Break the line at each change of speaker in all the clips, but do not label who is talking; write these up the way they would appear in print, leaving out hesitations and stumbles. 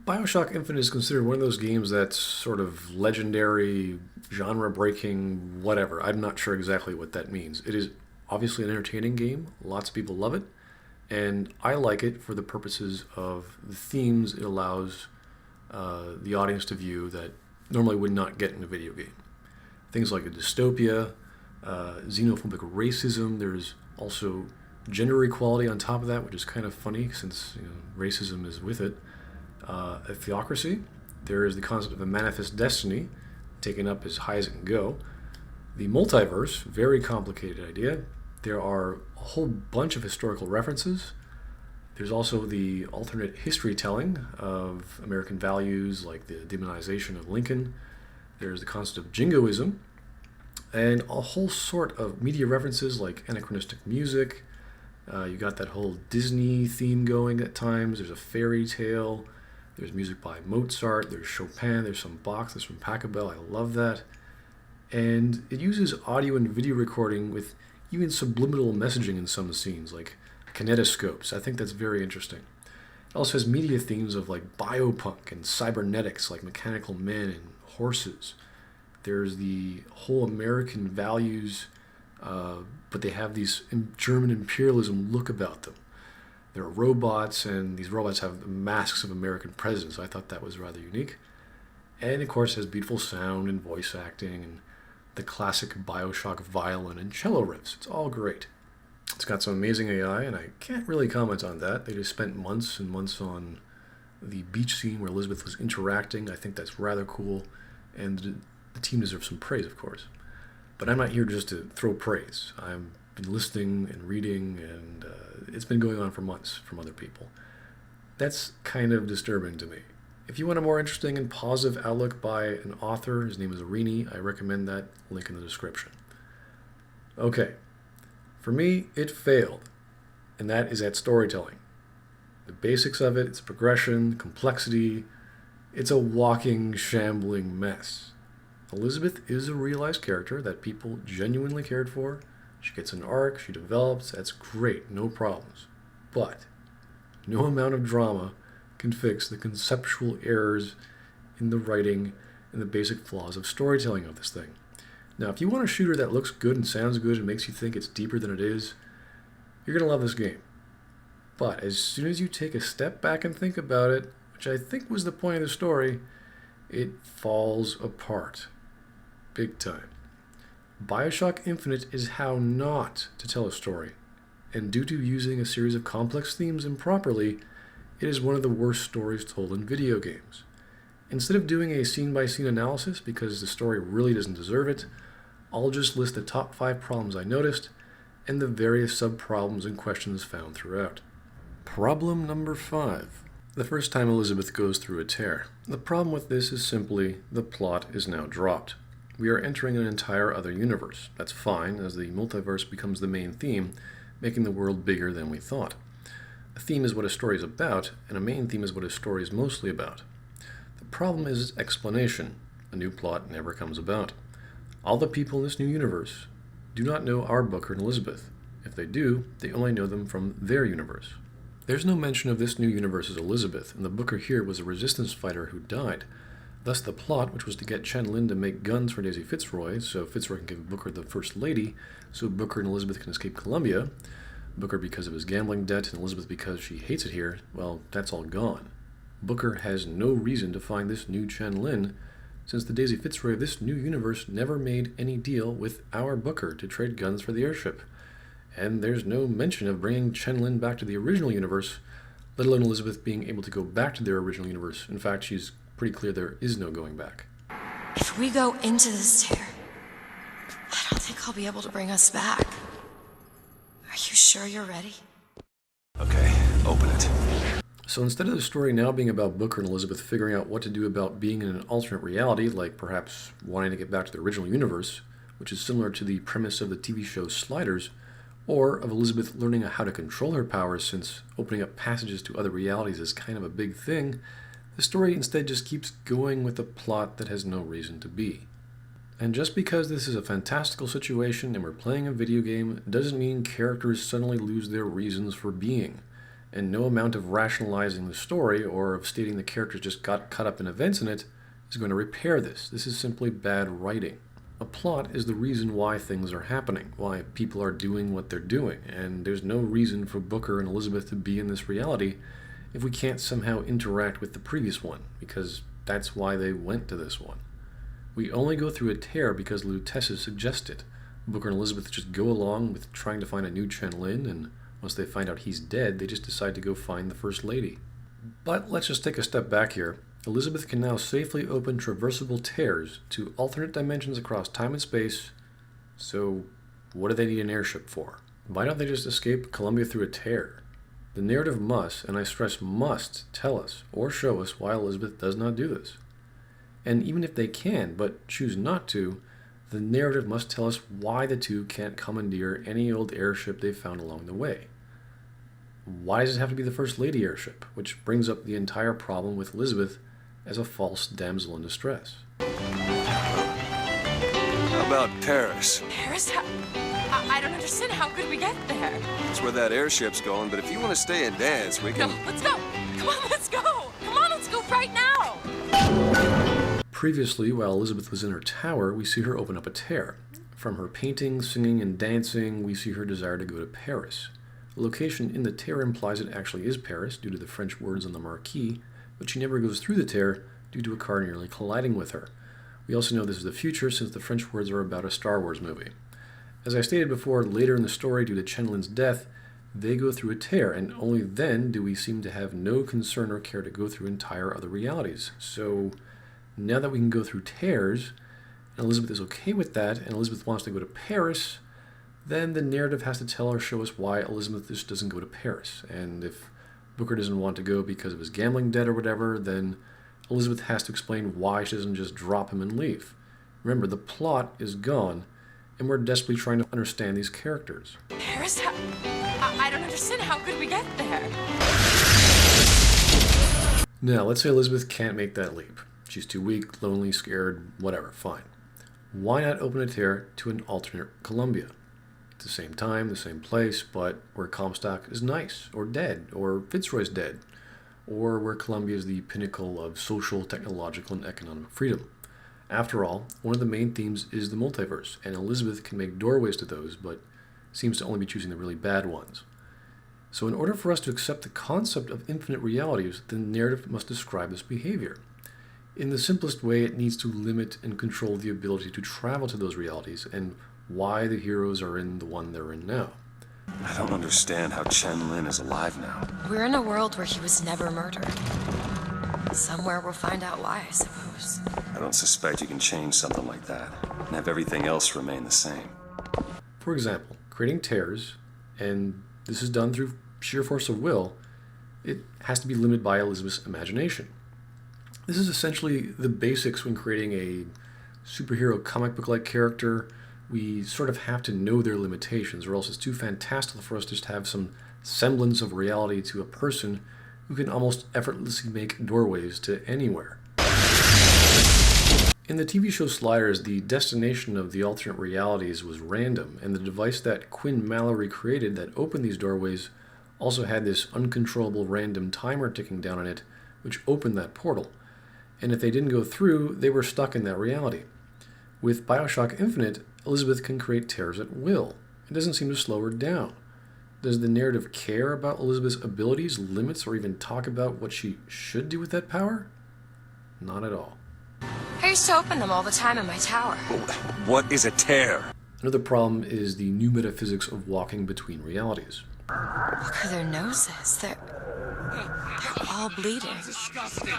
Bioshock Infinite is considered one of those games that's sort of legendary, genre breaking, whatever. I'm not sure exactly what that means. It is obviously an entertaining game, lots of people love it, and I like it for the purposes of the themes it allows the audience to view that normally would not get in a video game. Things like a dystopia, xenophobic racism, there's also gender equality on top of that, which is kind of funny since racism is with it. A theocracy. There is the concept of a manifest destiny, taken up as high as it can go. The multiverse, very complicated idea. There are a whole bunch of historical references. There's also the alternate history telling of American values, like the demonization of Lincoln. There's the concept of jingoism, and a whole sort of media references like anachronistic music. You got that whole Disney theme going at times. There's a fairy tale. There's music by Mozart, there's Chopin, there's some Bach, there's some Pachelbel. I love that. And it uses audio and video recording with even subliminal messaging in some scenes, like kinetoscopes. I think that's very interesting. It also has media themes of like biopunk and cybernetics, like mechanical men and horses. There's the whole American values, but they have these German imperialism look about them. There are robots, and these robots have masks of American presidents. So I thought that was rather unique. And of course, it has beautiful sound and voice acting and the classic Bioshock violin and cello riffs. It's all great. It's got some amazing AI, and I can't really comment on that. They just spent months and months on the beach scene where Elizabeth was interacting. I think that's rather cool, and the team deserves some praise, of course. But I'm not here just to throw praise. I've been listening and reading, and it's been going on for months from other people. That's kind of disturbing to me. If you want a more interesting and positive outlook by an author, his name is Aurini, I recommend that, link in the description. Okay, for me, it failed, and that is at storytelling. The basics of it, its progression, complexity, it's a walking, shambling mess. Elizabeth is a realized character that people genuinely cared for. She gets an arc, she develops, that's great, no problems. But no amount of drama can fix the conceptual errors in the writing and the basic flaws of storytelling of this thing. Now, if you want a shooter that looks good and sounds good and makes you think it's deeper than it is, you're going to love this game. But as soon as you take a step back and think about it, which I think was the point of the story, it falls apart. Big time. Bioshock Infinite is how not to tell a story, and due to using a series of complex themes improperly, it is one of the worst stories told in video games. Instead of doing a scene-by-scene analysis because the story really doesn't deserve it, I'll just list the top 5 problems I noticed and the various sub-problems and questions found throughout. Problem number 5. The first time Elizabeth goes through a tear. The problem with this is simply the plot is now dropped. We are entering an entire other universe. That's fine, as the multiverse becomes the main theme, making the world bigger than we thought. A theme is what a story is about, and a main theme is what a story is mostly about. The problem is its explanation. A new plot never comes about. All the people in this new universe do not know our Booker and Elizabeth. If they do, they only know them from their universe. There's no mention of this new universe's Elizabeth, and the Booker here was a resistance fighter who died. Thus the plot, which was to get Chen Lin to make guns for Daisy Fitzroy, so Fitzroy can give Booker the First Lady, so Booker and Elizabeth can escape Columbia, Booker because of his gambling debt, and Elizabeth because she hates it here, well, that's all gone. Booker has no reason to find this new Chen Lin, since the Daisy Fitzroy of this new universe never made any deal with our Booker to trade guns for the airship. And there's no mention of bringing Chen Lin back to the original universe, let alone Elizabeth being able to go back to their original universe. In fact, she's pretty clear there is no going back.
If we go into this tear, I don't think I'll be able to bring us back. Are you sure you're ready?
Okay, open it.
So instead of the story now being about Booker and Elizabeth figuring out what to do about being in an alternate reality, like perhaps wanting to get back to the original universe, which is similar to the premise of the TV show Sliders, or of Elizabeth learning how to control her powers since opening up passages to other realities is kind of a big thing, the story instead just keeps going with a plot that has no reason to be. And just because this is a fantastical situation and we're playing a video game doesn't mean characters suddenly lose their reasons for being. and no amount of rationalizing the story or of stating the characters just got caught up in events in it is going to repair this. This is simply bad writing. A plot is the reason why things are happening, why people are doing what they're doing, and there's no reason for Booker and Elizabeth to be in this reality if we can't somehow interact with the previous one, because that's why they went to this one. We only go through a tear because Lutece suggests it. Booker and Elizabeth just go along with trying to find a new Chen Lin, and once they find out he's dead, they just decide to go find the First Lady. But let's just take a step back here. Elizabeth can now safely open traversable tears to alternate dimensions across time and space, so what do they need an airship for? Why don't they just escape Columbia through a tear? The narrative must, and I stress must, tell us or show us why Elizabeth does not do this. And even if they can, but choose not to, the narrative must tell us why the two can't commandeer any old airship they found along the way. Why does it have to be the First Lady airship? Which brings up the entire problem with Elizabeth as a false damsel in distress.
How about Paris?
Paris? I don't understand. How could we get there?
That's where that airship's going, but if you want to stay and dance, we can...
No, let's go. Come on, let's go. Come on, let's go right now.
Previously, while Elizabeth was in her tower, we see her open up a tear. From her painting, singing, and dancing, we see her desire to go to Paris. The location in the tear implies it actually is Paris due to the French words on the marquee, but she never goes through the tear due to a car nearly colliding with her. We also know this is the future since the French words are about a Star Wars movie. As I stated before, later in the story, due to Chen Lin's death, they go through a tear, and only then do we seem to have no concern or care to go through entire other realities. So now that we can go through tears, and Elizabeth is okay with that, and Elizabeth wants to go to Paris, then the narrative has to tell or show us why Elizabeth just doesn't go to Paris. And if Booker doesn't want to go because of his gambling debt or whatever, then Elizabeth has to explain why she doesn't just drop him and leave. Remember, the plot is gone, and we're desperately trying to understand these characters.
Paris? I don't understand. How could we get there?
Now, let's say Elizabeth can't make that leap. She's too weak, lonely, scared, whatever, fine. Why not open a tear to an alternate Columbia? It's the same time, the same place, but where Comstock is nice, or dead, or Fitzroy's dead, or where Columbia is the pinnacle of social, technological, and economic freedom. After all, one of the main themes is the multiverse, and Elizabeth can make doorways to those, but seems to only be choosing the really bad ones. So in order for us to accept the concept of infinite realities, the narrative must describe this behavior. In the simplest way, it needs to limit and control the ability to travel to those realities, and why the heroes are in the one they're in now.
I don't understand how Chen Lin is alive now.
We're in a world where he was never murdered. Somewhere we'll find out why, I suppose.
I don't suspect you can change something like that and have everything else remain the same.
For example, creating tears, and this is done through sheer force of will, it has to be limited by Elizabeth's imagination. This is essentially the basics when creating a superhero comic book-like character. We sort of have to know their limitations, or else it's too fantastical for us to just have some semblance of reality to a person who can almost effortlessly make doorways to anywhere. In the TV show Sliders, the destination of the alternate realities was random, and the device that Quinn Mallory created that opened these doorways also had this uncontrollable random timer ticking down on it, which opened that portal. And if they didn't go through, they were stuck in that reality. With Bioshock Infinite, Elizabeth can create tears at will. It doesn't seem to slow her down. Does the narrative care about Elizabeth's abilities, limits, or even talk about what she should do with that power? Not at all.
I used to open them all the time in my tower.
What is a tear?
Another problem is the new metaphysics of walking between realities.
Look at their noses. They're all bleeding.
Disgusting.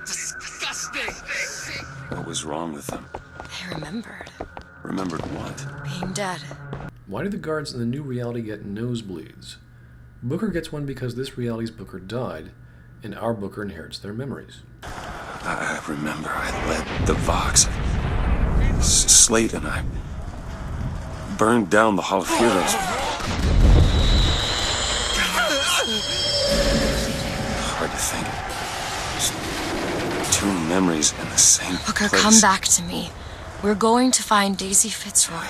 Disgusting.
What was wrong with them?
They remembered
Remembered what?
being dead.
Why do the guards in the new reality get nosebleeds? Booker gets one because this reality's Booker died, and our Booker inherits their memories.
I remember I led the Vox, Slate, and I burned down the Hall of Heroes. Hard to think. Just two memories in the same
Booker,
place.
come back to me. We're going to find Daisy Fitzroy.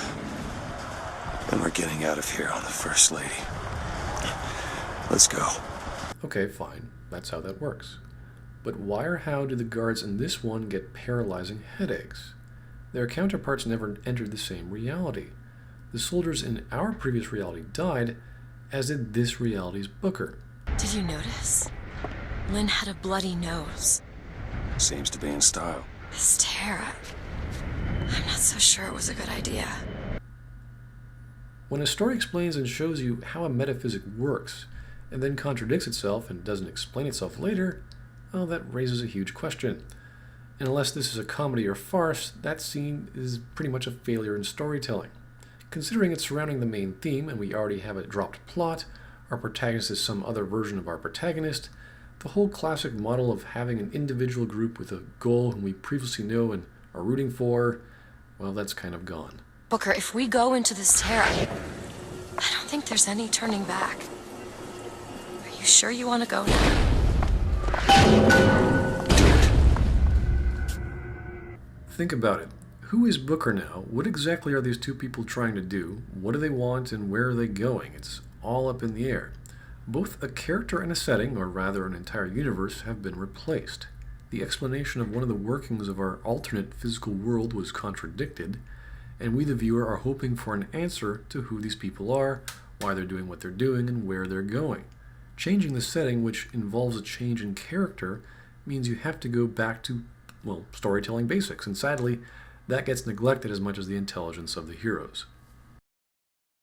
And we're getting out of here on the First Lady. Let's go.
Okay, fine. That's how that works. But why or how do the guards in this one get paralyzing headaches? Their counterparts never entered the same reality. The soldiers in our previous reality died, as did this reality's Booker.
Did you notice? Lynn had a bloody nose.
Seems to be in style.
This tear, I'm not so sure it was a good idea.
When a story explains and shows you how a metaphysic works, and then contradicts itself and doesn't explain itself later, well, that raises a huge question. And unless this is a comedy or farce, that scene is pretty much a failure in storytelling. Considering it's surrounding the main theme and we already have a dropped plot, our protagonist is some other version of our protagonist, the whole classic model of having an individual group with a goal whom we previously know and are rooting for, well, that's kind of gone.
Booker, if we go into this tear, I don't think there's any turning back. Are you sure you want to go now?
Think about it. Who is Booker now? What exactly are these two people trying to do? What do they want and where are they going? It's all up in the air. Both a character and a setting, or rather an entire universe, have been replaced. The explanation of one of the workings of our alternate physical world was contradicted, and we the viewer are hoping for an answer to who these people are, why they're doing what they're doing, and where they're going. Changing the setting, which involves a change in character, means you have to go back to, well, storytelling basics, and sadly, that gets neglected as much as the intelligence of the heroes.